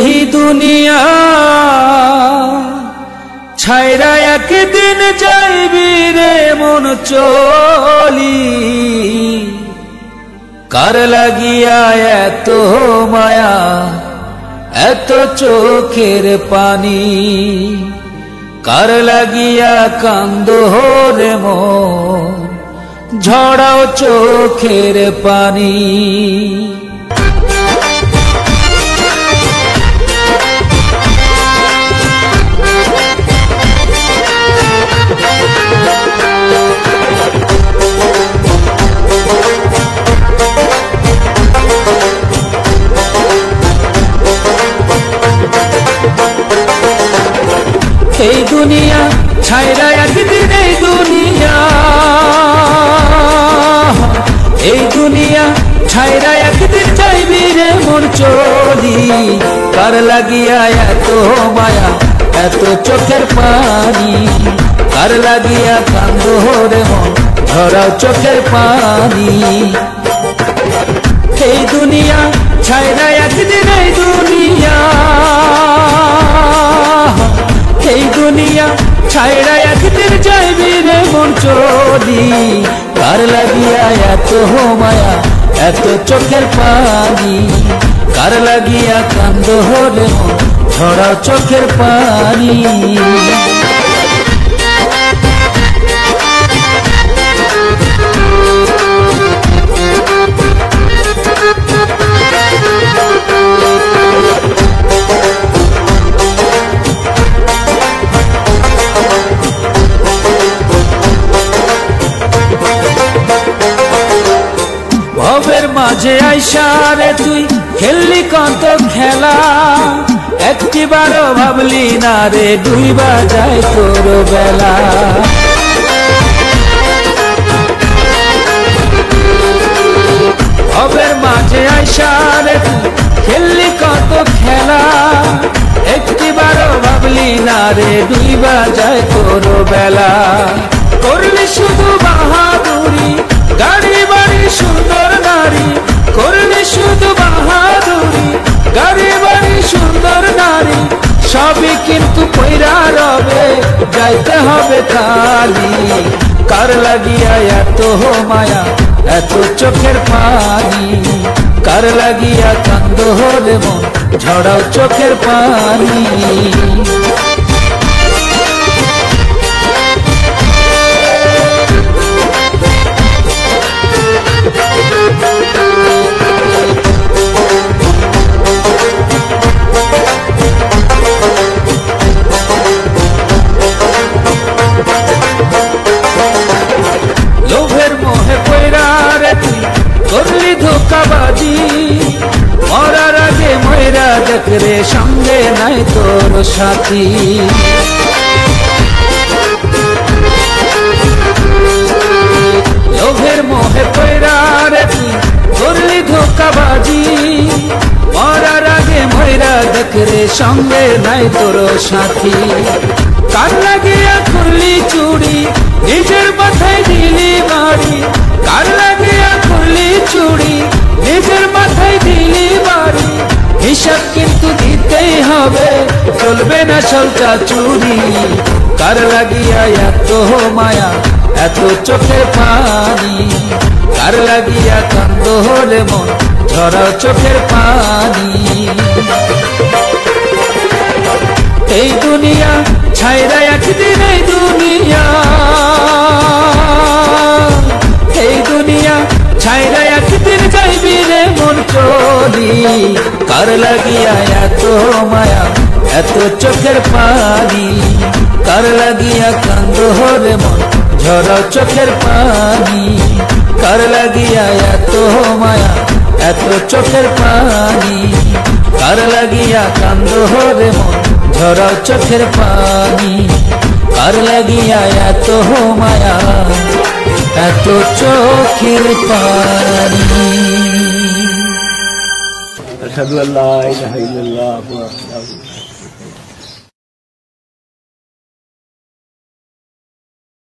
এই দুনিয়া ছাইরা একদিন যাইবি রে মন চলি, কার লাগিয়া এত মায়া এত চোখের পানি, কার লাগিয়া কান্দো রে মন ঝড়াও চোখের পানি। এই দুনিয়া ছাইরা একদিন এই দুনিয়া, এই দুনিয়া ছাইরা একদিন যাইবি রে মন চলি, কার লাগিয়া এত মায়া এত চোখের পানি, কার লাগিয়া কান্দো রে মন ঝরাও চোখের পানি। এই দুনিয়া ছাইরা একদিন এই দুনিয়া, এই দুনিয়া ছাইরা একদিন যাইবি রে মন চলি, কার লাগিয়া এত মায়া এত চোখের পানি, কার লাগিয়া কান্দো রে মন ঝরাও চোখের পানি। ভবের মাঝে আইসা রে তুই খেললি কত খেলা, একটিবারও ভাবলি না রে ডুইবা যায় তোর বেলা। ভবের মাঝে আইসা রে তুই খেললি কত খেলা, একটিবারও ভাবলি না রে ডুইবা যায় তোর বেলা। করলি শুধু বাহাদুরি গাড়ি বাড়ি সুন্দর নারী, করলি শুধু বাহাদুরি গাড়ি বাড়ি সুন্দর নারী, সবই কিন্তু কইরা রবে যাইতে হবে খালি, কার লাগিয়া এত মায়া এত চোখের পানি, কার লাগিয়া কান্দো রে মন ঝড়াও চোখের পানি। লোভের মোহে পয়রা রে তুই করলি ধোকাবাজি, মরার আগে ময়রা দেখ রে সঙ্গে নাই তোর সাথী। লোভের মোহে পয়রা রে তুই করলি ধোকাবাজি, মরার আগে ময়রা দেখ রে সঙ্গে নাই তোর সাথী। কার লাগিয়া করলি চুরি নিজের মাথায় দিলি বাড়ি, কার লাগিয়া করলি চুরি নিজের মাথায় দিলি বাড়ি, হিসাব কিন্তু দিতেই হবে চলবে না সলটা চুরি, কার লাগিয়া এত মায়া এত চোখের পানি, কার লাগিয়া কান্দো রে মন ঝরাও চোখের পানি। এই দুনিয়া ছাইরা একদিন এই দুনিয়া, এই দুনিয়া ছাইরা একদিন যাইবি রে মন চলি, কার লাগিয়া এত মায়া এত চোখের পানি, কার লাগিয়া কান্দো রে মন ঝরাও চোখের পানি, কার লাগিয়া এত মায়া এত চোখের পানি, কার লাগিয়া কান্দো রে মন ঝরাও চোখের পানি, কার লাগিয়া এত মায়া এত চোখের পানি। আশহাদু আল্লা ইলাহা ইল্লাল্লাহ।